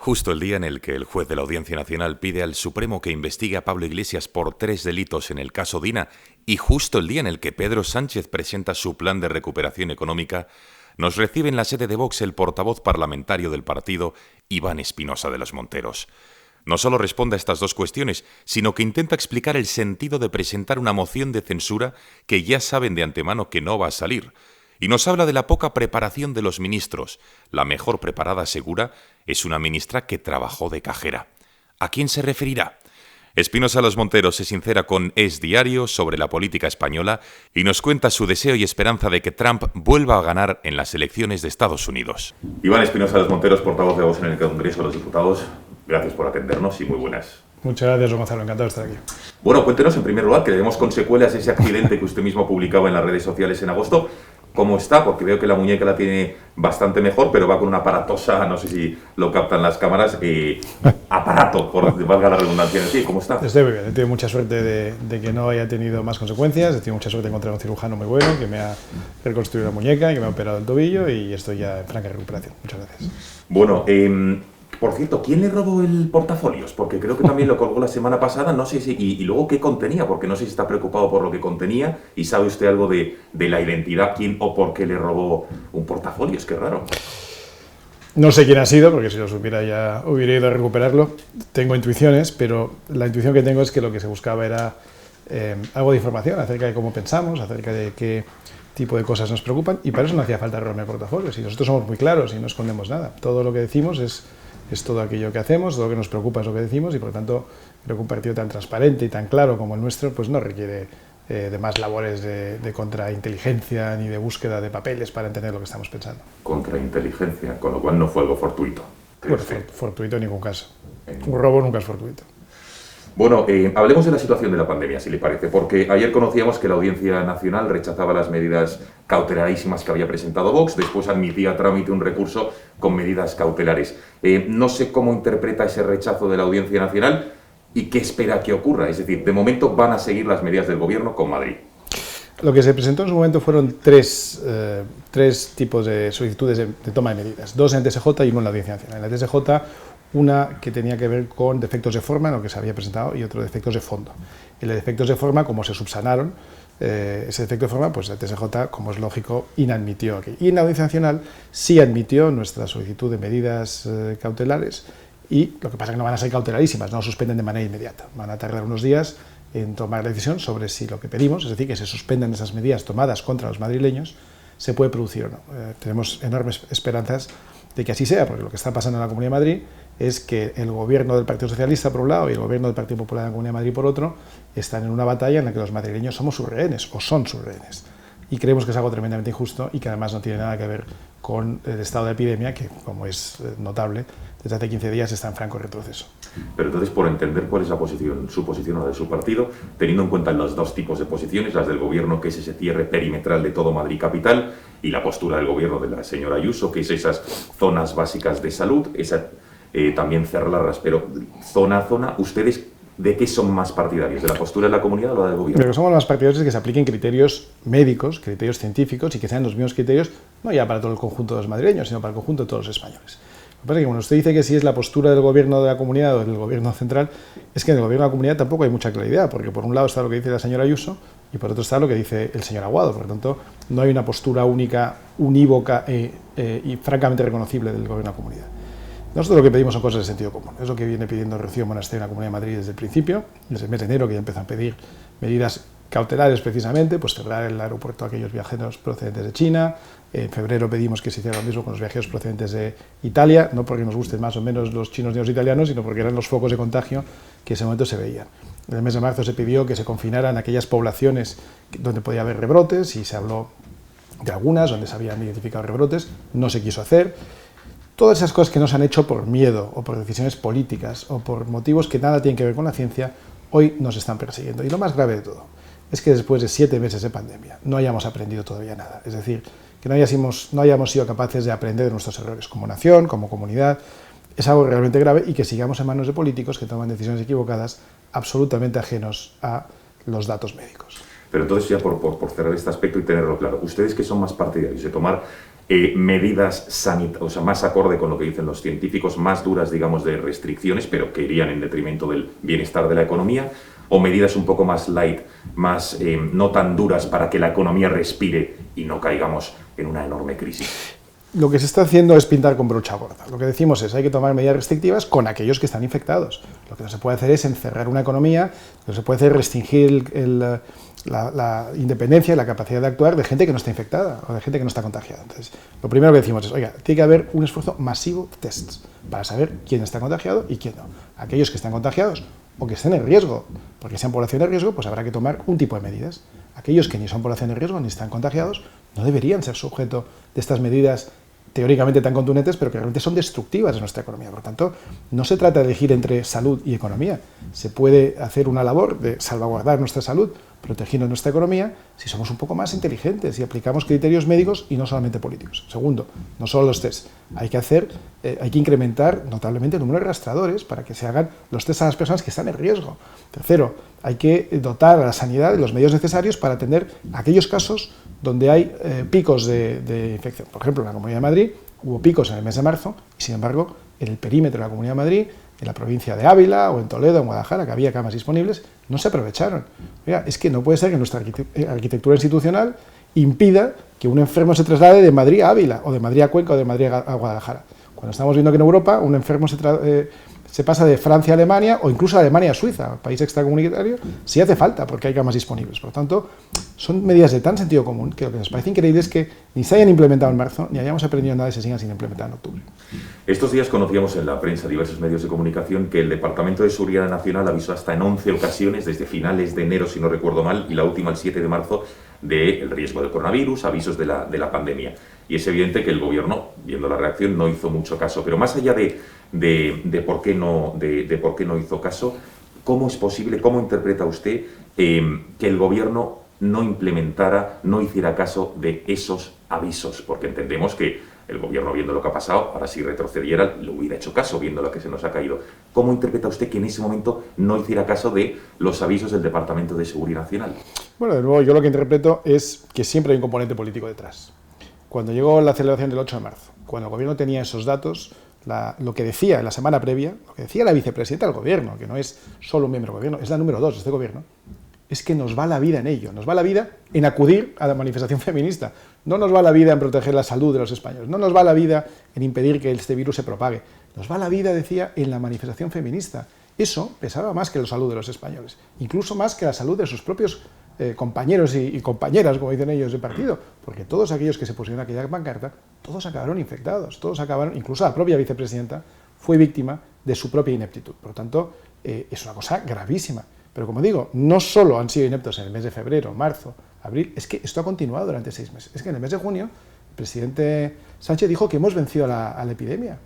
Justo el día en el que el juez de la Audiencia Nacional pide al Supremo que investigue a Pablo Iglesias por 3 delitos en el caso Dina, y justo el día en el que Pedro Sánchez presenta su plan de recuperación económica, nos recibe en la sede de Vox el portavoz parlamentario del partido, Iván Espinosa de los Monteros. No solo responde a estas dos cuestiones, sino que intenta explicar el sentido de presentar una moción de censura que ya saben de antemano que no va a salir. Y nos habla de la poca preparación de los ministros. La mejor preparada, asegura, es una ministra que trabajó de cajera. ¿A quién se referirá? Espinosa Los Monteros se sincera con Es Diario sobre la política española y nos cuenta su deseo y esperanza de que Trump vuelva a ganar en las elecciones de Estados Unidos. Iván Espinosa Los Monteros, portavoz de Vox en el Congreso de los Diputados. Gracias por atendernos y muy buenas. Muchas gracias, don Gonzalo. Encantado de estar aquí. Bueno, cuéntenos en primer lugar, que le demos con secuelas ese accidente que usted mismo publicaba en las redes sociales en agosto. ¿Cómo está? Porque veo que la muñeca la tiene bastante mejor, pero va con una aparatosa, no sé si lo captan las cámaras, aparato, por valga la redundancia. ¿Sí? ¿Cómo está? Estoy muy bien. He tenido mucha suerte de que no haya tenido más consecuencias. He tenido mucha suerte de encontrar un cirujano muy bueno que me ha reconstruido la muñeca y que me ha operado el tobillo y estoy ya en franca recuperación. Muchas gracias. Bueno, por cierto, ¿quién le robó el portafolios? Porque creo que también lo colgó la semana pasada, no sé si... Y luego, ¿qué contenía? Porque no sé si está preocupado por lo que contenía y sabe usted algo de la identidad, quién o por qué le robó un portafolios. Qué raro. No sé quién ha sido, porque si lo supiera ya hubiera ido a recuperarlo. Tengo intuiciones, pero la intuición que tengo es que lo que se buscaba era algo de información acerca de cómo pensamos, acerca de qué tipo de cosas nos preocupan, y para eso no hacía falta robarme portafolios. Y nosotros somos muy claros y no escondemos nada. Todo lo que decimos es todo aquello que hacemos, todo lo que nos preocupa es lo que decimos, y por lo tanto creo que un partido tan transparente y tan claro como el nuestro pues no requiere de más labores de contrainteligencia ni de búsqueda de papeles para entender lo que estamos pensando. Contrainteligencia, con lo cual no fue algo fortuito. Bueno, fortuito en ningún caso. Un robo nunca es fortuito. Bueno, hablemos de la situación de la pandemia, si le parece, porque ayer conocíamos que la Audiencia Nacional rechazaba las medidas cautelarísimas que había presentado Vox, después admitía a trámite un recurso con medidas cautelares. No sé cómo interpreta ese rechazo de la Audiencia Nacional y qué espera que ocurra. Es decir, de momento van a seguir las medidas del Gobierno con Madrid. Lo que se presentó en su momento fueron tres tipos de solicitudes de toma de medidas, dos en TSJ y uno en la Audiencia Nacional. En la TSJ, una que tenía que ver con defectos de forma, en lo que se había presentado, y otro defectos de fondo. En los defectos de forma, como se subsanaron ese defecto de forma, pues la TSJ, como es lógico, inadmitió aquí. Y en la Audiencia Nacional sí admitió nuestra solicitud de medidas cautelares, y lo que pasa es que no van a ser cautelarísimas, no suspenden de manera inmediata. Van a tardar unos días en tomar la decisión sobre si lo que pedimos, es decir, que se suspendan esas medidas tomadas contra los madrileños, se puede producir o no. Tenemos enormes esperanzas de que así sea, porque lo que está pasando en la Comunidad de Madrid es que el gobierno del Partido Socialista por un lado y el gobierno del Partido Popular en la Comunidad de Madrid por otro están en una batalla en la que los madrileños somos sus rehenes, o son sus rehenes. Y creemos que es algo tremendamente injusto y que además no tiene nada que ver con el estado de epidemia, que, como es notable, desde hace 15 días está en franco retroceso. Pero entonces, por entender cuál es la posición, su posición o la de su partido, teniendo en cuenta los dos tipos de posiciones, las del Gobierno, que es ese cierre perimetral de todo Madrid capital, y la postura del Gobierno de la señora Ayuso, que es esas zonas básicas de salud, también cerrarlas, pero zona a zona, ¿ustedes de qué son más partidarios? ¿De la postura de la comunidad o la del Gobierno? Lo que somos más partidarios es que se apliquen criterios médicos, criterios científicos, y que sean los mismos criterios, no ya para todo el conjunto de los madrileños, sino para el conjunto de todos los españoles. Lo que pasa es que cuando usted dice que si es la postura del Gobierno de la Comunidad o del Gobierno central, es que en el Gobierno de la Comunidad tampoco hay mucha claridad, porque por un lado está lo que dice la señora Ayuso y por otro está lo que dice el señor Aguado. Por lo tanto, no hay una postura única, unívoca y francamente reconocible del Gobierno de la Comunidad. Nosotros lo que pedimos son cosas de sentido común. Es lo que viene pidiendo Rocío Monasterio en la Comunidad de Madrid desde el principio, desde el mes de enero, que ya empezó a pedir medidas cautelares precisamente, pues cerrar el aeropuerto a aquellos viajeros procedentes de China. En febrero pedimos que se hiciera lo mismo con los viajeros procedentes de Italia, no porque nos gusten más o menos los chinos ni los italianos, sino porque eran los focos de contagio que en ese momento se veían. En el mes de marzo se pidió que se confinaran aquellas poblaciones donde podía haber rebrotes, y se habló de algunas donde se habían identificado rebrotes, no se quiso hacer. Todas esas cosas que no se han hecho por miedo o por decisiones políticas o por motivos que nada tienen que ver con la ciencia, hoy nos están persiguiendo. Y lo más grave de todo es que después de 7 meses de pandemia no hayamos aprendido todavía nada. Es decir, que no hayamos sido capaces de aprender de nuestros errores como nación, como comunidad. Es algo realmente grave, y que sigamos en manos de políticos que toman decisiones equivocadas, absolutamente ajenos a los datos médicos. Pero entonces, ya por cerrar este aspecto y tenerlo claro, ¿ustedes que son más partidarios de tomar medidas o sea, más acorde con lo que dicen los científicos, más duras, digamos, de restricciones, pero que irían en detrimento del bienestar de la economía, o medidas un poco más light, más no tan duras para que la economía respire y no caigamos en una enorme crisis? Lo que se está haciendo es pintar con brocha gorda. Lo que decimos es hay que tomar medidas restrictivas con aquellos que están infectados. Lo que no se puede hacer es encerrar una economía, lo que se puede hacer es restringir la independencia y la capacidad de actuar de gente que no está infectada o de gente que no está contagiada. Entonces, lo primero que decimos es, oiga, tiene que haber un esfuerzo masivo de tests para saber quién está contagiado y quién no. Aquellos que están contagiados o que estén en riesgo, porque sean población de riesgo, pues habrá que tomar un tipo de medidas. Aquellos que ni son población de riesgo ni están contagiados no deberían ser sujeto de estas medidas teóricamente tan contundentes, pero que realmente son destructivas de nuestra economía. Por lo tanto, no se trata de elegir entre salud y economía. Se puede hacer una labor de salvaguardar nuestra salud, protegiendo nuestra economía, si somos un poco más inteligentes y aplicamos criterios médicos y no solamente políticos. Segundo, no solo los test. Hay que incrementar notablemente el número de rastreadores para que se hagan los test a las personas que están en riesgo. Tercero, hay que dotar a la sanidad de los medios necesarios para atender aquellos casos donde hay picos de infección. Por ejemplo, en la Comunidad de Madrid hubo picos en el mes de marzo y, sin embargo, en el perímetro de la Comunidad de Madrid, en la provincia de Ávila o en Toledo, en Guadalajara, que había camas disponibles, no se aprovecharon. Oiga, es que no puede ser que nuestra arquitectura institucional impida que un enfermo se traslade de Madrid a Ávila, o de Madrid a Cuenca, o de Madrid a Guadalajara. Cuando estamos viendo que en Europa un enfermo se pasa de Francia a Alemania, o incluso a Alemania a Suiza, país extracomunitario, si hace falta, porque hay camas disponibles. Por lo tanto, son medidas de tan sentido común que lo que nos parece increíble es que ni se hayan implementado en marzo, ni hayamos aprendido nada y se sigan sin implementar en octubre. Estos días conocíamos en la prensa, diversos medios de comunicación, que el Departamento de Seguridad Nacional avisó hasta en 11 ocasiones, desde finales de enero, si no recuerdo mal, y la última el 7 de marzo, del riesgo del coronavirus, avisos de la pandemia. Y es evidente que el gobierno, viendo la reacción, no hizo mucho caso. Pero más allá de por qué no hizo caso, ¿cómo es posible, cómo interpreta usted que el gobierno no hiciera caso de esos avisos? Porque entendemos que el gobierno, viendo lo que ha pasado, ahora si retrocediera, le hubiera hecho caso, viendo lo que se nos ha caído. ¿Cómo interpreta usted que en ese momento no hiciera caso de los avisos del Departamento de Seguridad Nacional? Bueno, de nuevo, yo lo que interpreto es que siempre hay un componente político detrás. Cuando llegó la celebración del 8 de marzo, cuando el gobierno tenía esos datos, lo que decía en la semana previa, lo que decía la vicepresidenta del gobierno, que no es solo un miembro del gobierno, es la número 2 de este gobierno, es que nos va la vida en ello, nos va la vida en acudir a la manifestación feminista, no nos va la vida en proteger la salud de los españoles, no nos va la vida en impedir que este virus se propague, nos va la vida, decía, en la manifestación feminista. Eso pesaba más que la salud de los españoles, incluso más que la salud de sus propios compañeros y compañeras, como dicen ellos, de partido, porque todos aquellos que se pusieron aquella pancarta, todos acabaron infectados, todos acabaron, incluso la propia vicepresidenta fue víctima de su propia ineptitud. Por lo tanto, es una cosa gravísima. Pero como digo, no solo han sido ineptos en el mes de febrero, marzo, abril, es que esto ha continuado durante 6 meses. Es que en el mes de junio el presidente Sánchez dijo que hemos vencido a la epidemia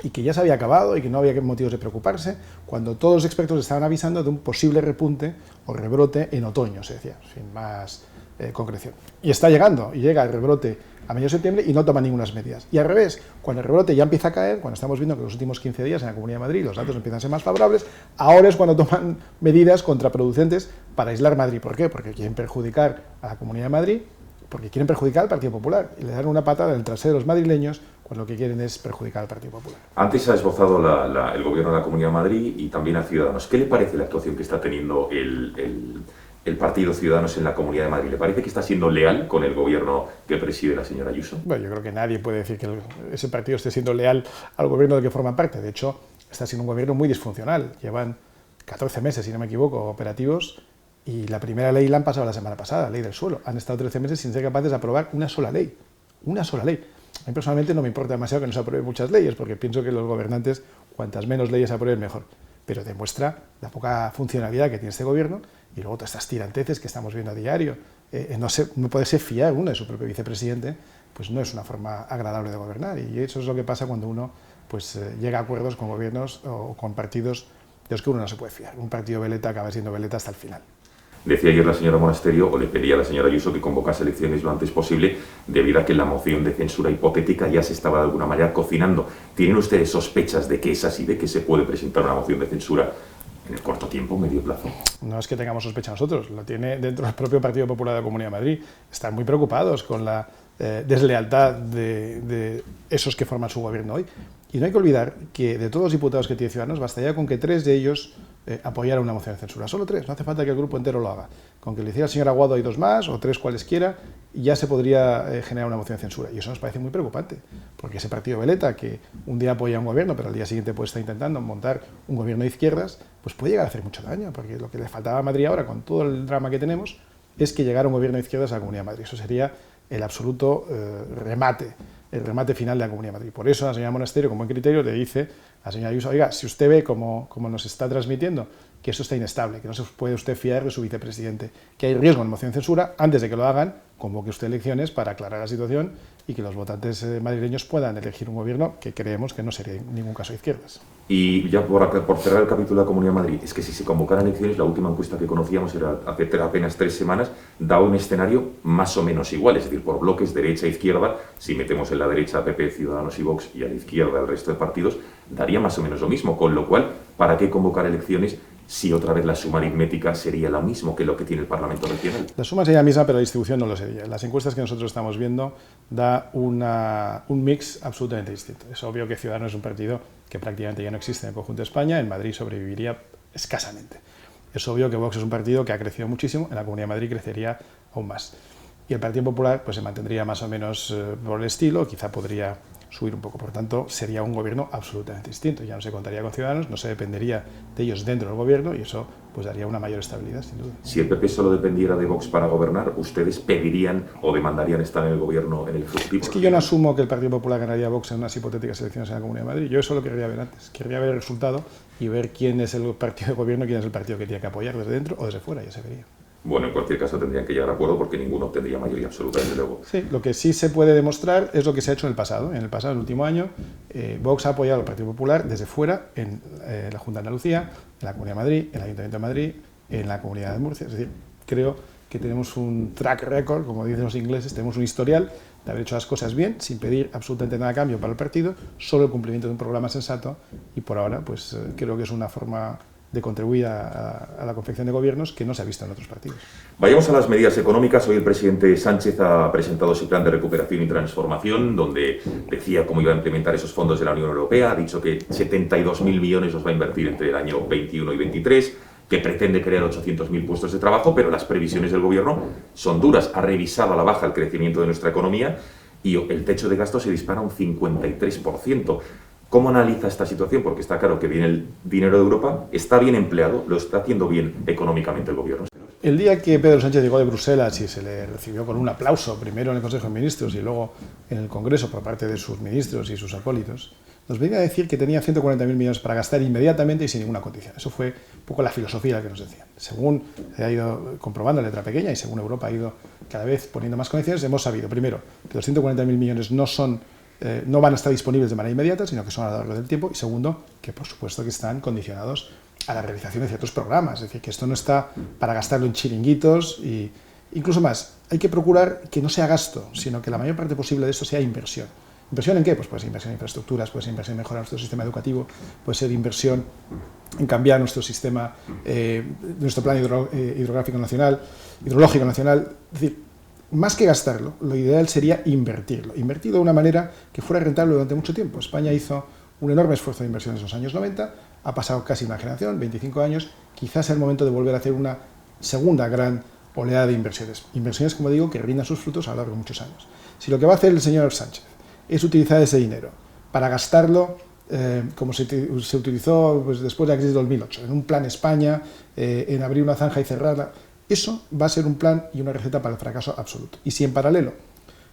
y que ya se había acabado y que no había motivos de preocuparse, cuando todos los expertos estaban avisando de un posible repunte o rebrote en otoño, se decía, sin más concreción. Y está llegando, y llega el rebrote a medio de septiembre y no toman ninguna medidas. Y al revés, cuando el rebrote ya empieza a caer, cuando estamos viendo que los últimos 15 días en la Comunidad de Madrid los datos empiezan a ser más favorables, ahora es cuando toman medidas contraproducentes para aislar Madrid. ¿Por qué? Porque quieren perjudicar a la Comunidad de Madrid, porque quieren perjudicar al Partido Popular y le dan una patada en el trasero de los madrileños cuando lo que quieren es perjudicar al Partido Popular. Antes ha esbozado el gobierno de la Comunidad de Madrid y también a Ciudadanos. ¿Qué le parece la actuación que está teniendo el partido Ciudadanos en la Comunidad de Madrid? ¿Le parece que está siendo leal con el gobierno que preside la señora Ayuso? Bueno, yo creo que nadie puede decir que ese partido esté siendo leal al gobierno del que forma parte. De hecho, está siendo un gobierno muy disfuncional. Llevan 14 meses, si no me equivoco, operativos, y la primera ley la han pasado la semana pasada, la ley del suelo. Han estado 13 meses sin ser capaces de aprobar una sola ley. Una sola ley. A mí personalmente no me importa demasiado que no se aprueben muchas leyes, porque pienso que los gobernantes, cuantas menos leyes aprueben, mejor. Pero demuestra la poca funcionalidad que tiene este gobierno y luego todas estas tiranteces que estamos viendo a diario. No poderse fiar uno de su propio vicepresidente, pues no es una forma agradable de gobernar. Y eso es lo que pasa cuando uno llega a acuerdos con gobiernos o con partidos de los que uno no se puede fiar. Un partido veleta acaba siendo veleta hasta el final. Decía ayer la señora Monasterio, o le pedía a la señora Ayuso que convocase elecciones lo antes posible, debido a que la moción de censura hipotética ya se estaba de alguna manera cocinando. ¿Tienen ustedes sospechas de que es así, de que se puede presentar una moción de censura en el corto tiempo, medio plazo? No es que tengamos sospecha nosotros, lo tiene dentro del propio Partido Popular de la Comunidad de Madrid. Están muy preocupados con la deslealtad de esos que forman su gobierno hoy. Y no hay que olvidar que de todos los diputados que tiene Ciudadanos, bastaría con que 3 de ellos apoyaran una moción de censura. Solo 3, no hace falta que el grupo entero lo haga. Con que le hiciera el señor Aguado y 2 más, o 3 cualesquiera, ya se podría generar una moción de censura. Y eso nos parece muy preocupante, porque ese partido veleta, que un día apoya un gobierno, pero al día siguiente puede estar intentando montar un gobierno de izquierdas, pues puede llegar a hacer mucho daño, porque lo que le faltaba a Madrid ahora, con todo el drama que tenemos, es que llegara un gobierno de izquierdas a la Comunidad de Madrid. Eso sería el absoluto remate, el remate final de la Comunidad de Madrid. Por eso la señora Monasterio, con buen criterio, le dice a la señora Ayuso: oiga, si usted ve como nos está transmitiendo que eso está inestable, que no se puede usted fiar de su vicepresidente, que hay riesgo de moción de censura, antes de que lo hagan, convoque usted elecciones para aclarar la situación y que los votantes madrileños puedan elegir un gobierno que creemos que no sería en ningún caso de izquierdas. Y ya por cerrar el capítulo de la Comunidad de Madrid, es que si se convocaran elecciones, la última encuesta que conocíamos era hace apenas 3 semanas, daba un escenario más o menos igual, es decir, por bloques derecha-izquierda, si metemos en la derecha a PP, Ciudadanos y Vox y a la izquierda el resto de partidos, daría más o menos lo mismo, con lo cual, ¿para qué convocar elecciones si otra vez la suma aritmética sería lo mismo que lo que tiene el Parlamento regional? La suma sería la misma, pero la distribución no lo sería. Las encuestas que nosotros estamos viendo da un mix absolutamente distinto. Es obvio que Ciudadanos es un partido que prácticamente ya no existe en el conjunto de España, en Madrid sobreviviría escasamente. Es obvio que Vox es un partido que ha crecido muchísimo, en la Comunidad de Madrid crecería aún más. Y el Partido Popular pues se mantendría más o menos por el estilo, quizá podría subir un poco. Por tanto, sería un gobierno absolutamente distinto. Ya no se contaría con Ciudadanos, no se dependería de ellos dentro del gobierno y eso pues daría una mayor estabilidad, sin duda. Si el PP solo dependiera de Vox para gobernar, ¿ustedes pedirían o demandarían estar en el gobierno, en el Ejecutivo? Es que yo no asumo que el Partido Popular ganaría a Vox en unas hipotéticas elecciones en la Comunidad de Madrid. Yo eso lo querría ver antes. Querría ver el resultado y ver quién es el partido de gobierno, quién es el partido que tiene que apoyar desde dentro o desde fuera, ya se vería. Bueno, en cualquier caso tendrían que llegar a acuerdo porque ninguno obtendría mayoría absoluta, desde luego. Sí, lo que sí se puede demostrar es lo que se ha hecho en el pasado. En el pasado, en el último año, Vox ha apoyado al Partido Popular desde fuera en la Junta de Andalucía, en la Comunidad de Madrid, en el Ayuntamiento de Madrid, en la Comunidad de Murcia. Es decir, creo que tenemos un track record, como dicen los ingleses, tenemos un historial de haber hecho las cosas bien, sin pedir absolutamente nada a cambio para el partido, solo el cumplimiento de un programa sensato y por ahora pues creo que es una forma de contribuir a la confección de gobiernos que no se ha visto en otros partidos. Vayamos a las medidas económicas. Hoy el presidente Sánchez ha presentado su plan de recuperación y transformación, donde decía cómo iba a implementar esos fondos de la Unión Europea. Ha dicho que 72.000 millones los va a invertir entre el año 21 y 23, que pretende crear 800.000 puestos de trabajo, pero las previsiones del gobierno son duras. Ha revisado a la baja el crecimiento de nuestra economía y el techo de gasto se dispara un 53%. ¿Cómo analiza esta situación? Porque está claro que viene el dinero de Europa, está bien empleado, lo está haciendo bien económicamente el gobierno. El día que Pedro Sánchez llegó de Bruselas y se le recibió con un aplauso, primero en el Consejo de Ministros y luego en el Congreso por parte de sus ministros y sus acólitos, nos venía a decir que tenía 140.000 millones para gastar inmediatamente y sin ninguna condición. Eso fue un poco la filosofía que nos decían. Según se ha ido comprobando en letra pequeña y según Europa ha ido cada vez poniendo más condiciones, hemos sabido, primero, que los 140.000 millones no van a estar disponibles de manera inmediata, sino que son a lo largo del tiempo. Y segundo, que por supuesto que están condicionados a la realización de ciertos programas. Es decir, que esto no está para gastarlo en chiringuitos y incluso más. Hay que procurar que no sea gasto, sino que la mayor parte posible de esto sea inversión. ¿Inversión en qué? Pues puede ser inversión en infraestructuras, puede ser inversión en mejorar nuestro sistema educativo, puede ser inversión en cambiar nuestro sistema, nuestro plan hidrológico nacional. Es decir, más que gastarlo, lo ideal sería invertirlo de una manera que fuera rentable durante mucho tiempo. España hizo un enorme esfuerzo de inversión en los años 90, ha pasado casi una generación, 25 años, quizás sea el momento de volver a hacer una segunda gran oleada de inversiones. Inversiones, como digo, que rindan sus frutos a lo largo de muchos años. Si lo que va a hacer el señor Sánchez es utilizar ese dinero para gastarlo como se utilizó pues, después de la crisis de 2008, en un plan España, en abrir una zanja y cerrarla, eso va a ser un plan y una receta para el fracaso absoluto. Y si en paralelo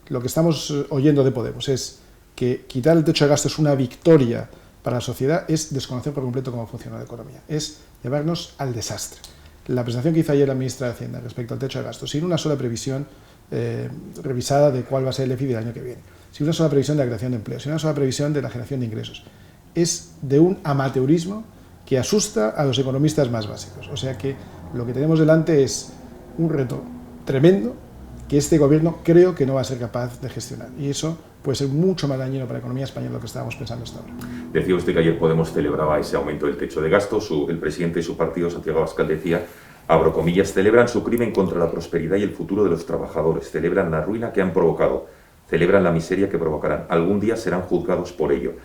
lo que estamos oyendo de Podemos es que quitar el techo de gasto es una victoria para la sociedad, es desconocer por completo cómo funciona la economía, es llevarnos al desastre. La presentación que hizo ayer la ministra de Hacienda respecto al techo de gasto, sin una sola previsión revisada de cuál va a ser el EFI del año que viene, sin una sola previsión de la creación de empleo, sin una sola previsión de la generación de ingresos, es de un amateurismo que asusta a los economistas más básicos. O sea que lo que tenemos delante es un reto tremendo que este gobierno creo que no va a ser capaz de gestionar. Y eso puede ser mucho más dañino para la economía española de lo que estábamos pensando hasta ahora. Decía usted que ayer Podemos celebraba ese aumento del techo de gasto. El presidente de su partido, Santiago Abascal, decía, abro comillas, celebran su crimen contra la prosperidad y el futuro de los trabajadores, celebran la ruina que han provocado. celebran la miseria que provocarán. Algún día serán juzgados por ello.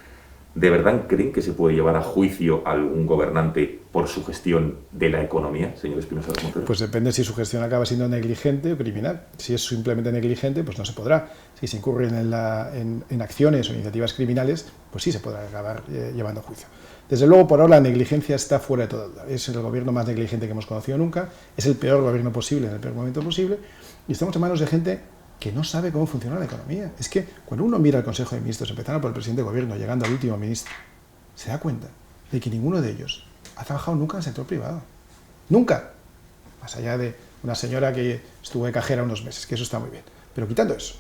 ¿De verdad creen que se puede llevar a juicio a algún gobernante por su gestión de la economía, señor Espinosa de Montero? Pues depende si su gestión acaba siendo negligente o criminal. Si es simplemente negligente, pues no se podrá. Si se incurre en acciones o iniciativas criminales, pues sí se podrá acabar llevando a juicio. Desde luego, por ahora, la negligencia está fuera de toda duda. Es el gobierno más negligente que hemos conocido nunca, es el peor gobierno posible en el peor momento posible, y estamos en manos de gente que no sabe cómo funciona la economía. Es que cuando uno mira el Consejo de Ministros, empezando por el presidente de gobierno, llegando al último ministro, se da cuenta de que ninguno de ellos ha trabajado nunca en el sector privado. ¡Nunca! Más allá de una señora que estuvo de cajera unos meses, que eso está muy bien. Pero quitando eso,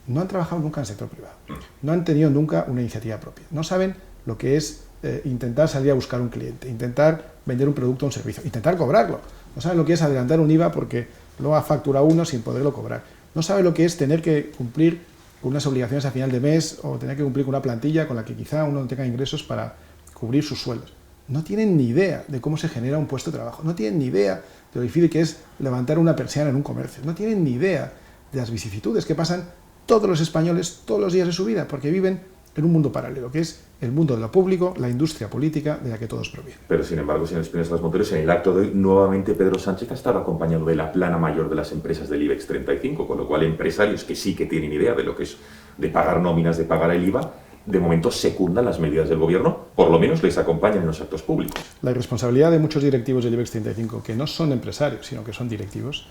no han trabajado nunca en el sector privado. No han tenido nunca una iniciativa propia. No saben lo que es intentar salir a buscar un cliente, intentar vender un producto o un servicio, intentar cobrarlo. No saben lo que es adelantar un IVA porque luego ha facturado uno sin poderlo cobrar. No sabe lo que es tener que cumplir con unas obligaciones a final de mes o tener que cumplir con una plantilla con la que quizá uno no tenga ingresos para cubrir sus sueldos. No tienen ni idea de cómo se genera un puesto de trabajo. No tienen ni idea de lo difícil que es levantar una persiana en un comercio. No tienen ni idea de las vicisitudes que pasan todos los españoles todos los días de su vida, porque viven en un mundo paralelo, que es el mundo de lo público, la industria política de la que todos provienen. Pero, sin embargo, señor Espinosa de los Monteros, en el acto de hoy, nuevamente Pedro Sánchez ha estado acompañado de la plana mayor de las empresas del IBEX 35, con lo cual empresarios que sí que tienen idea de lo que es de pagar nóminas, de pagar el IVA, de momento secundan las medidas del gobierno, por lo menos les acompañan en los actos públicos. La irresponsabilidad de muchos directivos del IBEX 35, que no son empresarios, sino que son directivos,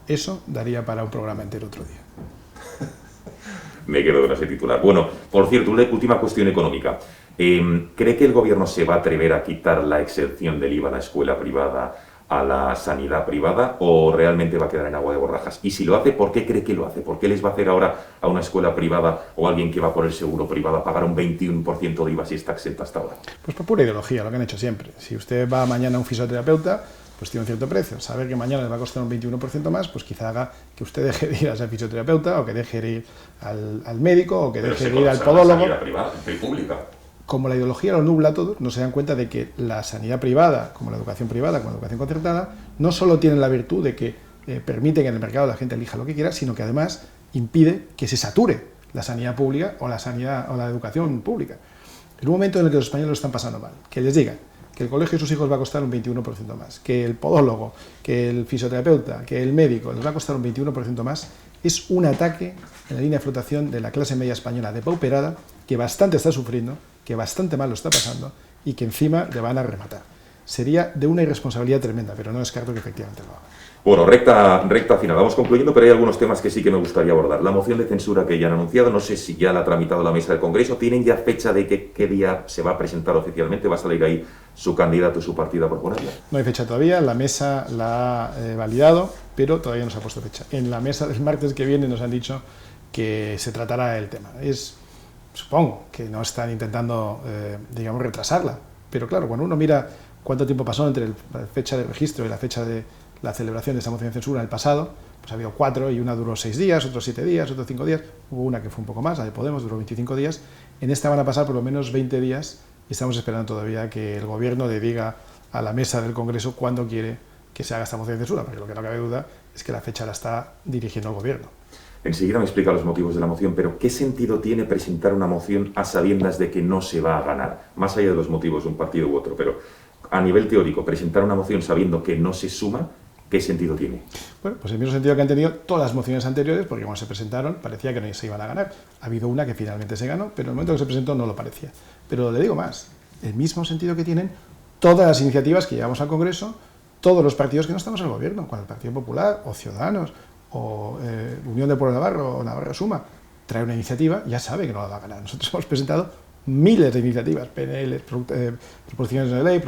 eso daría para un programa entero otro día. Me quedo con ese titular. Bueno, por cierto, una última cuestión económica. ¿Cree que el gobierno se va a atrever a quitar la exención del IVA a la escuela privada, a la sanidad privada, o realmente va a quedar en agua de borrajas? Y si lo hace, ¿por qué cree que lo hace? ¿Por qué les va a hacer ahora a una escuela privada o a alguien que va por el seguro privado a pagar un 21% de IVA si está exenta hasta ahora? Pues por pura ideología, lo que han hecho siempre. Si usted va mañana a un fisioterapeuta, pues tiene un cierto precio. Saber que mañana le va a costar un 21% más, pues quizá haga que usted deje de ir a ese fisioterapeuta, o que deje de ir al médico, o que deje de ir al podólogo. La privada y pública. Como la ideología lo nubla todo, no se dan cuenta de que la sanidad privada, como la educación privada, como la educación concertada, no solo tienen la virtud de que permite que en el mercado la gente elija lo que quiera, sino que además impide que se sature la sanidad pública o la educación pública. En un momento en el que los españoles lo están pasando mal, que les digan que el colegio de sus hijos va a costar un 21% más, que el podólogo, que el fisioterapeuta, que el médico les va a costar un 21% más, es un ataque en la línea de flotación de la clase media española depauperada, que bastante está sufriendo, que bastante mal lo está pasando y que encima le van a rematar. Sería de una irresponsabilidad tremenda, pero no descarto que efectivamente lo haga. Bueno, recta final, vamos concluyendo, pero hay algunos temas que sí que me gustaría abordar. La moción de censura que ya han anunciado, no sé si ya la ha tramitado la mesa del Congreso, ¿tienen ya fecha de qué día se va a presentar oficialmente? ¿Va a salir ahí su candidato, su partido a proponerla? No hay fecha todavía, la mesa la ha validado, pero todavía no se ha puesto fecha. En la mesa del martes que viene nos han dicho que se tratará el tema. Supongo que no están intentando, digamos, retrasarla, pero claro, cuando uno mira cuánto tiempo pasó entre la fecha de registro y la fecha de la celebración de esa moción de censura en el pasado, pues ha habido 4 y una duró 6 días, otros 7 días, otros 5 días, hubo una que fue un poco más, la de Podemos, duró 25 días, en esta van a pasar por lo menos 20 días y estamos esperando todavía que el gobierno le diga a la mesa del Congreso cuándo quiere que se haga esta moción de censura, porque lo que no cabe duda es que la fecha la está dirigiendo el gobierno. Enseguida me explica los motivos de la moción, pero ¿qué sentido tiene presentar una moción a sabiendas de que no se va a ganar? Más allá de los motivos de un partido u otro, pero a nivel teórico, presentar una moción sabiendo que no se suma, ¿qué sentido tiene? Bueno, pues el mismo sentido que han tenido todas las mociones anteriores, porque cuando se presentaron parecía que no se iban a ganar. Ha habido una que finalmente se ganó, pero en el momento que se presentó no lo parecía. Pero le digo más, el mismo sentido que tienen todas las iniciativas que llevamos al Congreso, todos los partidos que no estamos en el gobierno, cuando el Partido Popular o Ciudadanos o Unión del Pueblo de Navarra o Navarra Suma trae una iniciativa, ya sabe que no la va a ganar. Nosotros hemos presentado miles de iniciativas, PNL, proposiciones de ley,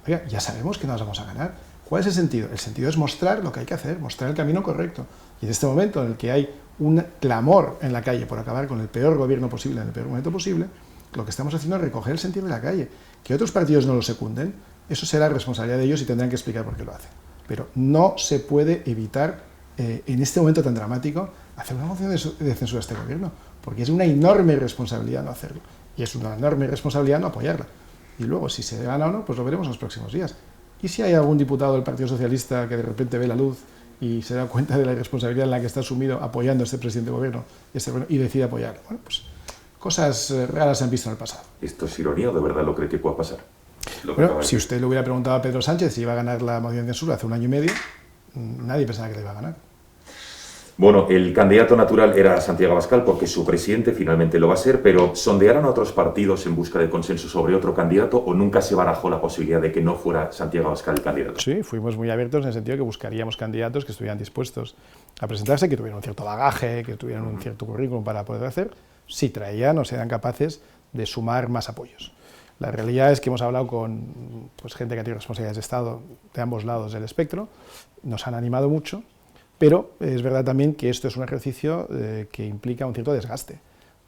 Oiga, ya sabemos que no las vamos a ganar. ¿Cuál es el sentido? El sentido es mostrar lo que hay que hacer, mostrar el camino correcto. Y en este momento en el que hay un clamor en la calle por acabar con el peor gobierno posible, en el peor momento posible, lo que estamos haciendo es recoger el sentido de la calle. Que otros partidos no lo secunden, eso será responsabilidad de ellos y tendrán que explicar por qué lo hacen. Pero no se puede evitar, en este momento tan dramático, hacer una moción de censura a este gobierno, porque es una enorme responsabilidad no hacerlo. Y es una enorme responsabilidad no apoyarla. Y luego, si se gana o no, pues lo veremos en los próximos días. Y si hay algún diputado del Partido Socialista que de repente ve la luz y se da cuenta de la irresponsabilidad en la que está sumido apoyando a este presidente de gobierno y decide apoyarlo. Bueno, pues cosas raras se han visto en el pasado. ¿Esto es ironía o de verdad lo cree que pueda pasar? Bueno, si usted le hubiera preguntado a Pedro Sánchez si iba a ganar la moción de censura hace 1 año y medio, nadie pensaba que le iba a ganar. Bueno, el candidato natural era Santiago Abascal porque su presidente finalmente lo va a ser, pero ¿sondearon a otros partidos en busca de consenso sobre otro candidato o nunca se barajó la posibilidad de que no fuera Santiago Abascal el candidato? Sí, fuimos muy abiertos en el sentido que buscaríamos candidatos que estuvieran dispuestos a presentarse, que tuvieran un cierto bagaje, que tuvieran un cierto currículum para poder hacer, si traían o sean capaces de sumar más apoyos. La realidad es que hemos hablado con gente que ha tenido responsabilidades de Estado de ambos lados del espectro, nos han animado mucho, pero es verdad también que esto es un ejercicio que implica un cierto desgaste,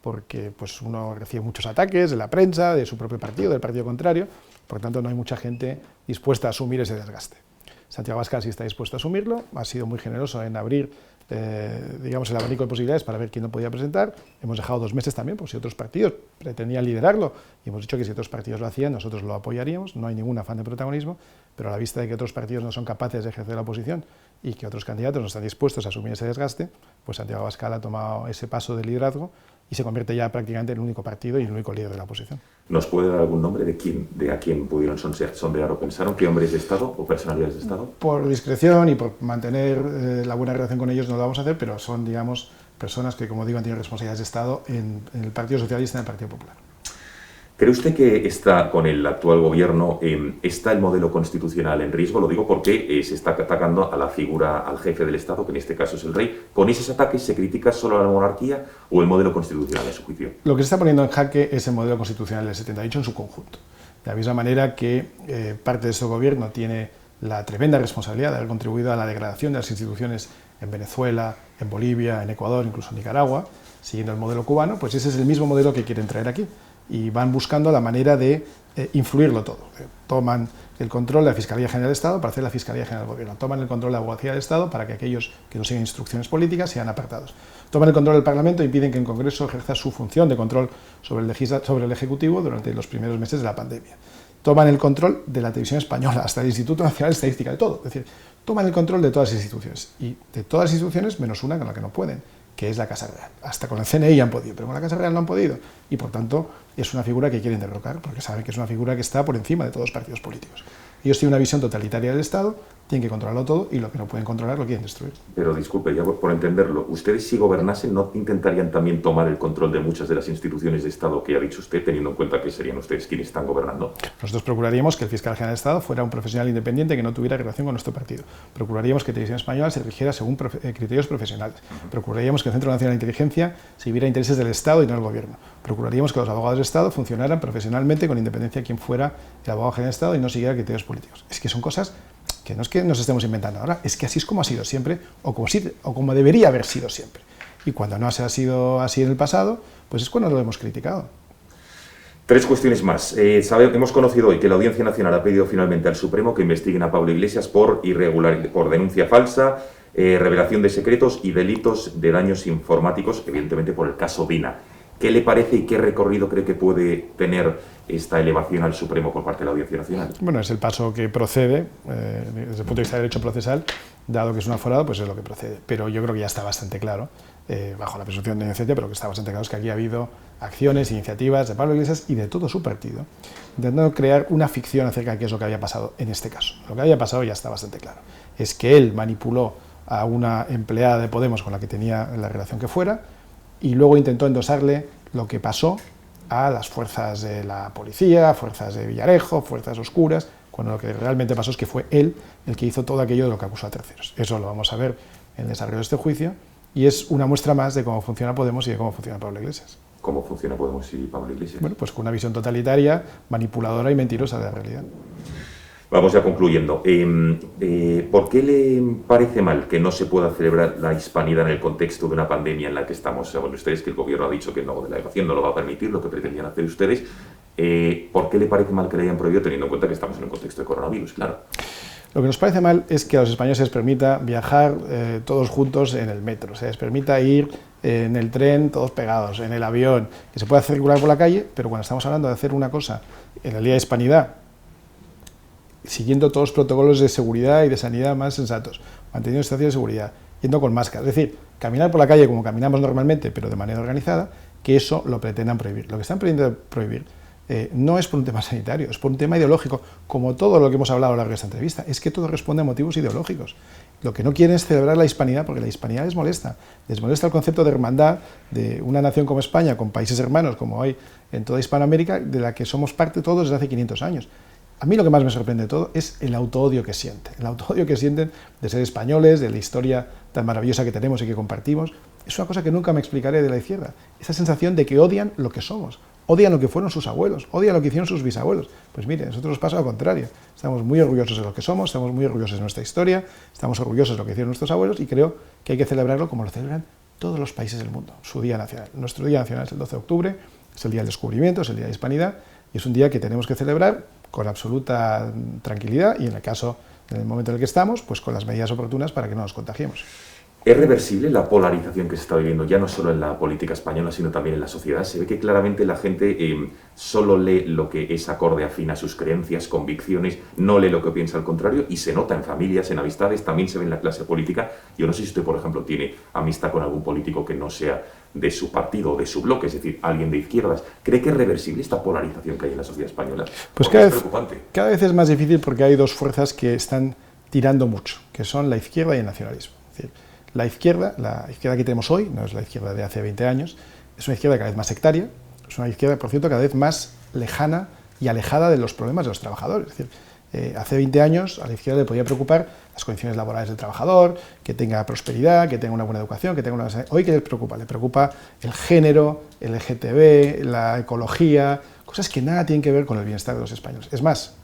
porque uno recibe muchos ataques de la prensa, de su propio partido, del partido contrario, por tanto no hay mucha gente dispuesta a asumir ese desgaste. Santiago Abascal sí está dispuesto a asumirlo, ha sido muy generoso en abrir digamos, el abanico de posibilidades para ver quién lo podía presentar. Hemos dejado 2 meses también, por si otros partidos pretendían liderarlo, y hemos dicho que si otros partidos lo hacían, nosotros lo apoyaríamos, no hay ningún afán de protagonismo, pero a la vista de que otros partidos no son capaces de ejercer la oposición y que otros candidatos no están dispuestos a asumir ese desgaste, pues Santiago Abascal ha tomado ese paso de liderazgo y se convierte ya prácticamente en el único partido y el único líder de la oposición. ¿Nos puede dar algún nombre de a quién pudieron sondear o pensaron? ¿Qué hombres de Estado o personalidades de Estado? Por discreción y por mantener la buena relación con ellos no lo vamos a hacer, pero son, digamos, personas que, como digo, han tenido responsabilidades de Estado en el Partido Socialista y en el Partido Popular. ¿Cree usted que está con el actual gobierno, está el modelo constitucional en riesgo? Lo digo porque se está atacando a la figura, al jefe del Estado, que en este caso es el rey. ¿Con esos ataques se critica solo a la monarquía o el modelo constitucional, a su juicio? Lo que se está poniendo en jaque es el modelo constitucional del 78 en su conjunto. De la misma manera que parte de su gobierno tiene la tremenda responsabilidad de haber contribuido a la degradación de las instituciones en Venezuela, en Bolivia, en Ecuador, incluso en Nicaragua, siguiendo el modelo cubano, pues ese es el mismo modelo que quieren traer aquí. Y van buscando la manera de influirlo todo. Toman el control de la Fiscalía General del Estado para hacer la Fiscalía General del Gobierno. Toman el control de la Abogacía del Estado para que aquellos que no siguen instrucciones políticas sean apartados. Toman el control del Parlamento e impiden que el Congreso ejerza su función de control sobre el Ejecutivo durante los primeros meses de la pandemia. Toman el control de la televisión española, hasta el Instituto Nacional de Estadística, de todo. Es decir, toman el control de todas las instituciones. Y de todas las instituciones, menos una con la que no pueden, que es la Casa Real. Hasta con el CNI han podido, pero con la Casa Real no han podido. Y por tanto, es una figura que quieren derrocar, porque saben que es una figura que está por encima de todos los partidos políticos. Ellos tienen una visión totalitaria del Estado, tienen que controlarlo todo, y lo que no pueden controlar lo quieren destruir. Pero disculpe, ya por entenderlo, ¿ustedes si gobernasen no intentarían también tomar el control de muchas de las instituciones de Estado que ha dicho usted, teniendo en cuenta que serían ustedes quienes están gobernando? Nosotros procuraríamos que el fiscal general del Estado fuera un profesional independiente que no tuviera relación con nuestro partido. Procuraríamos que Televisión Española se rigiera según criterios profesionales. Procuraríamos que el Centro Nacional de Inteligencia sirviera intereses del Estado y no del Gobierno. Procuraríamos que los abogados del Estado funcionaran profesionalmente con independencia de quien fuera el abogado general del Estado y no siguiera criterios políticos. Es que son cosas que no es que nos estemos inventando ahora, es que así es como ha sido siempre, o como debería haber sido siempre. Y cuando no se ha sido así en el pasado, pues es cuando lo hemos criticado. 3 cuestiones más. Hemos conocido hoy que la Audiencia Nacional ha pedido finalmente al Supremo que investiguen a Pablo Iglesias por denuncia falsa, revelación de secretos y delitos de daños informáticos, evidentemente por el caso Dina. ¿Qué le parece y qué recorrido cree que puede tener esta elevación al Supremo por parte de la Audiencia Nacional? Bueno, es el paso que procede, desde el punto de vista del derecho procesal, dado que es un aforado, pues es lo que procede. Pero yo creo que ya está bastante claro, bajo la presunción de inocencia, pero que está bastante claro es que aquí ha habido acciones, iniciativas de Pablo Iglesias y de todo su partido, intentando crear una ficción acerca de qué es lo que había pasado en este caso. Lo que había pasado ya está bastante claro. Es que él manipuló a una empleada de Podemos con la que tenía la relación que fuera, y luego intentó endosarle lo que pasó a las fuerzas de la policía, fuerzas de Villarejo, fuerzas oscuras, cuando lo que realmente pasó es que fue él el que hizo todo aquello de lo que acusó a terceros. Eso lo vamos a ver en el desarrollo de este juicio, y es una muestra más de cómo funciona Podemos y de cómo funciona Pablo Iglesias. ¿Cómo funciona Podemos y Pablo Iglesias? Bueno, pues con una visión totalitaria, manipuladora y mentirosa de la realidad. Vamos ya concluyendo. ¿Por qué le parece mal que no se pueda celebrar la Hispanidad en el contexto de una pandemia en la que estamos? Según ustedes, que el gobierno ha dicho que no, de la educación no lo va a permitir, lo que pretendían hacer ustedes. ¿Por qué le parece mal que le hayan prohibido, teniendo en cuenta que estamos en un contexto de coronavirus? Claro. Lo que nos parece mal es que a los españoles se les permita viajar todos juntos en el metro, se les permita ir en el tren todos pegados, en el avión, que se pueda circular por la calle, pero cuando estamos hablando de hacer una cosa en el Día de Hispanidad, siguiendo todos los protocolos de seguridad y de sanidad más sensatos, manteniendo distancia de seguridad, yendo con máscara. Es decir, caminar por la calle como caminamos normalmente, pero de manera organizada, que eso lo pretendan prohibir. Lo que están pretendiendo prohibir no es por un tema sanitario, es por un tema ideológico, como todo lo que hemos hablado a lo largo de esta entrevista. Es que todo responde a motivos ideológicos. Lo que no quieren es celebrar la hispanidad, porque la hispanidad les molesta el concepto de hermandad de una nación como España, con países hermanos como hay en toda Hispanoamérica, de la que somos parte todos desde hace 500 años. A mí lo que más me sorprende de todo es el autoodio que sienten. El autoodio que sienten de ser españoles, de la historia tan maravillosa que tenemos y que compartimos. Es una cosa que nunca me explicaré de la izquierda. Esa sensación de que odian lo que somos, odian lo que fueron sus abuelos, odian lo que hicieron sus bisabuelos. Pues mire, a nosotros nos pasa lo contrario. Estamos muy orgullosos de lo que somos, estamos muy orgullosos de nuestra historia, estamos orgullosos de lo que hicieron nuestros abuelos y creo que hay que celebrarlo como lo celebran todos los países del mundo, su Día Nacional. Nuestro Día Nacional es el 12 de octubre, es el Día del Descubrimiento, es el Día de la Hispanidad y es un día que tenemos que celebrar con absoluta tranquilidad y en el momento en el que estamos, pues con las medidas oportunas para que no nos contagiemos. ¿Es reversible la polarización que se está viviendo ya no solo en la política española, sino también en la sociedad? Se ve que claramente la gente solo lee lo que es acorde afín a sus creencias, convicciones, no lee lo que piensa al contrario, y se nota en familias, en amistades, también se ve en la clase política. Yo no sé si usted, por ejemplo, tiene amistad con algún político que no sea de su partido o de su bloque, es decir, alguien de izquierdas. ¿Cree que es reversible esta polarización que hay en la sociedad española? Pues cada vez es más difícil porque hay dos fuerzas que están tirando mucho, que son la izquierda y el nacionalismo. Es decir, la izquierda que tenemos hoy, no es la izquierda de hace 20 años, es una izquierda cada vez más sectaria, es una izquierda, por cierto, cada vez más lejana y alejada de los problemas de los trabajadores. Es decir, hace 20 años a la izquierda le podía preocupar las condiciones laborales del trabajador, que tenga prosperidad, que tenga una buena educación, que tenga una... Hoy, ¿qué les preocupa? Le preocupa el género, el LGTB, la ecología, cosas que nada tienen que ver con el bienestar de los españoles. Es más,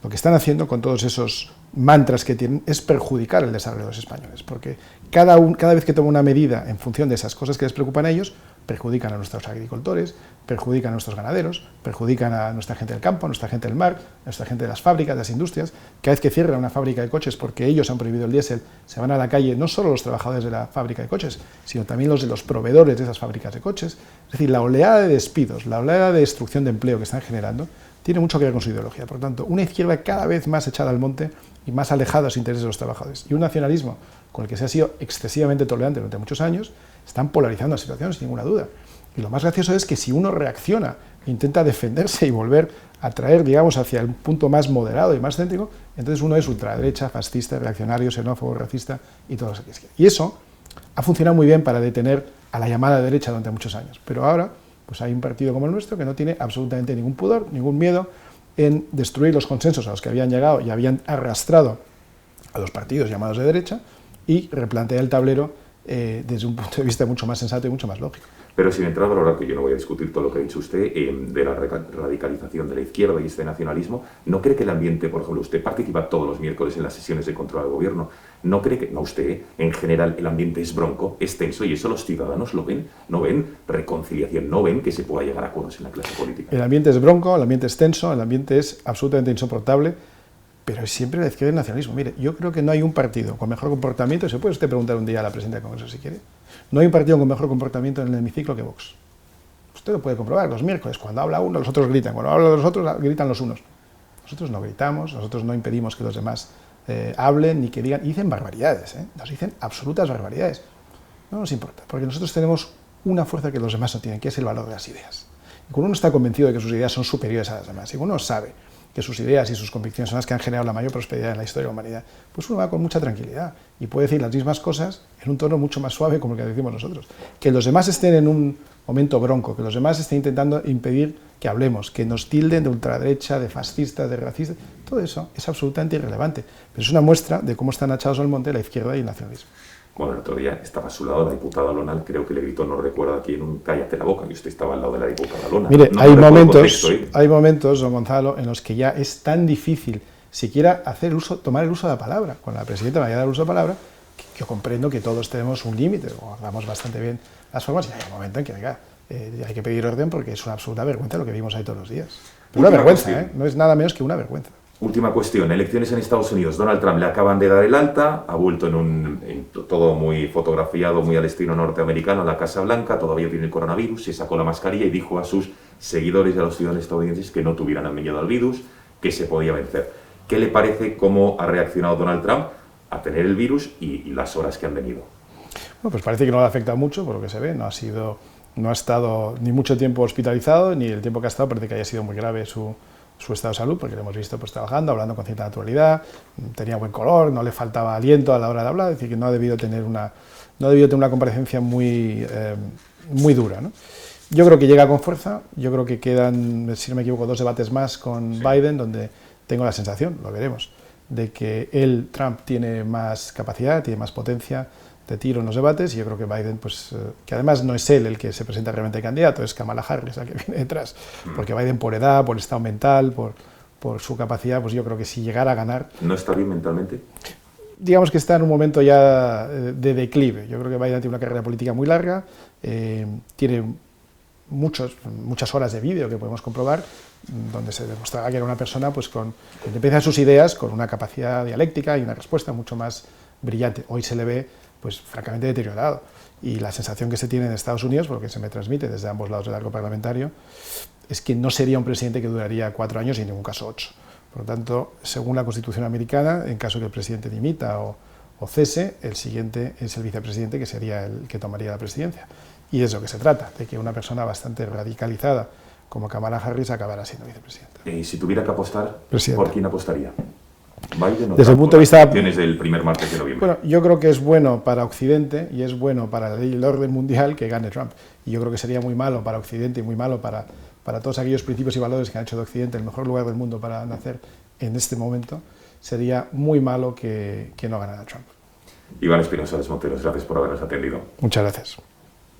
lo que están haciendo con todos esos mantras que tienen es perjudicar el desarrollo de los españoles, porque cada vez que toma una medida en función de esas cosas que les preocupan a ellos, perjudican a nuestros agricultores, perjudican a nuestros ganaderos, perjudican a nuestra gente del campo, a nuestra gente del mar, a nuestra gente de las fábricas, de las industrias. Cada vez que cierra una fábrica de coches porque ellos han prohibido el diésel, se van a la calle no solo los trabajadores de la fábrica de coches, sino también los de los proveedores de esas fábricas de coches. Es decir, la oleada de despidos, la oleada de destrucción de empleo que están generando, tiene mucho que ver con su ideología. Por lo tanto, una izquierda cada vez más echada al monte y más alejada de los intereses de los trabajadores. Y un nacionalismo con el que se ha sido excesivamente tolerante durante muchos años, están polarizando la situación, sin ninguna duda. Y lo más gracioso es que si uno reacciona e intenta defenderse y volver a traer, digamos, hacia el punto más moderado y más céntrico, entonces uno es ultraderecha, fascista, reaccionario, xenófobo, racista y todo eso que es. Y eso ha funcionado muy bien para detener a la llamada derecha durante muchos años. Pero ahora pues hay un partido como el nuestro que no tiene absolutamente ningún pudor, ningún miedo en destruir los consensos a los que habían llegado y habían arrastrado a los partidos llamados de derecha y replantear el tablero desde un punto de vista mucho más sensato y mucho más lógico. Pero sin entrar a valorar, que yo no voy a discutir todo lo que ha dicho usted, de la radicalización de la izquierda y este nacionalismo, ¿no cree que el ambiente, por ejemplo, usted participa todos los miércoles en las sesiones de control al gobierno, ¿no cree que, no usted, en general el ambiente es bronco, es tenso, y eso los ciudadanos lo ven, no ven reconciliación, no ven que se pueda llegar a acuerdos en la clase política? El ambiente es bronco, el ambiente es tenso, el ambiente es absolutamente insoportable, pero es siempre la izquierda y el nacionalismo. Mire, yo creo que no hay un partido con mejor comportamiento, se puede usted preguntar un día a la presidenta del Congreso si quiere, no hay un partido con mejor comportamiento en el hemiciclo que Vox. Usted lo puede comprobar los miércoles, cuando habla uno, los otros gritan, cuando habla los otros, gritan los unos. Nosotros no gritamos, nosotros no impedimos que los demás hablen ni que digan, y dicen barbaridades, nos dicen absolutas barbaridades. No nos importa, porque nosotros tenemos una fuerza que los demás no tienen, que es el valor de las ideas. Y cuando uno está convencido de que sus ideas son superiores a las demás, y cuando uno sabe que sus ideas y sus convicciones son las que han generado la mayor prosperidad en la historia de la humanidad, pues uno va con mucha tranquilidad y puede decir las mismas cosas en un tono mucho más suave como el que decimos nosotros. Que los demás estén en un momento bronco, que los demás estén intentando impedir que hablemos, que nos tilden de ultraderecha, de fascistas, de racistas, todo eso es absolutamente irrelevante, pero es una muestra de cómo están echados al monte la izquierda y el nacionalismo. Bueno, el otro día estaba a su lado la diputada Lona, creo que le gritó, no recuerdo aquí, en un cállate la boca, y usted estaba al lado de la diputada Lona. Mire, no hay momentos, don Gonzalo, en los que ya es tan difícil siquiera tomar el uso de la palabra. Cuando la presidenta me haya dado el uso de la palabra, que yo comprendo que todos tenemos un límite, o hagamos bastante bien las formas, y hay un momento en que, venga, hay que pedir orden porque es una absoluta vergüenza lo que vimos ahí todos los días. Una vergüenza, no es nada menos que una vergüenza. Última cuestión, elecciones en Estados Unidos. Donald Trump le acaban de dar el alta, ha vuelto en todo muy fotografiado, muy al estilo norteamericano, a la Casa Blanca, todavía tiene el coronavirus, se sacó la mascarilla y dijo a sus seguidores y a los ciudadanos estadounidenses que no tuvieran miedo al virus, que se podía vencer. ¿Qué le parece cómo ha reaccionado Donald Trump a tener el virus y las horas que han venido? Bueno, pues parece que no le afecta mucho, por lo que se ve. No ha estado ni mucho tiempo hospitalizado, ni el tiempo que ha estado parece que haya sido muy grave su estado de salud, porque lo hemos visto pues, trabajando, hablando con cierta naturalidad, tenía buen color, no le faltaba aliento a la hora de hablar, es decir, que no ha debido tener una comparecencia muy dura, ¿no? Yo creo que llega con fuerza, yo creo que quedan, si no me equivoco, 2 debates más con Biden, donde tengo la sensación, lo veremos, de que Trump tiene más capacidad, tiene más potencia de tiro en los debates, y yo creo que Biden, pues, que además no es él el que se presenta realmente candidato, es Kamala Harris la que viene detrás, porque Biden por edad, por estado mental, por su capacidad, pues yo creo que si llegara a ganar... ¿No está bien mentalmente? Digamos que está en un momento ya de declive. Yo creo que Biden tiene una carrera política muy larga, tiene muchas horas de vídeo que podemos comprobar, donde se demostraba que era una persona pues, con independencia de sus ideas, con una capacidad dialéctica y una respuesta mucho más brillante. Hoy se le ve pues francamente deteriorado, y la sensación que se tiene en Estados Unidos, por lo que se me transmite desde ambos lados del arco parlamentario, es que no sería un presidente que duraría 4 años y en ningún caso 8. Por lo tanto, según la Constitución americana, en caso que el presidente dimita o cese, el siguiente es el vicepresidente, que sería el que tomaría la presidencia. Y es de lo que se trata, de que una persona bastante radicalizada como Kamala Harris acabará siendo vicepresidenta. Y si tuviera que apostar, Presidente. ¿por quién apostaría? Biden, desde el punto de vista del primer martes de noviembre. Bueno, yo creo que es bueno para Occidente y es bueno para el orden mundial que gane Trump. Y yo creo que sería muy malo para Occidente y muy malo para todos aquellos principios y valores que han hecho de Occidente el mejor lugar del mundo para nacer en este momento. Sería muy malo que no ganara Trump. Iván Espinosa Desmonteros, gracias por habernos atendido. Muchas gracias.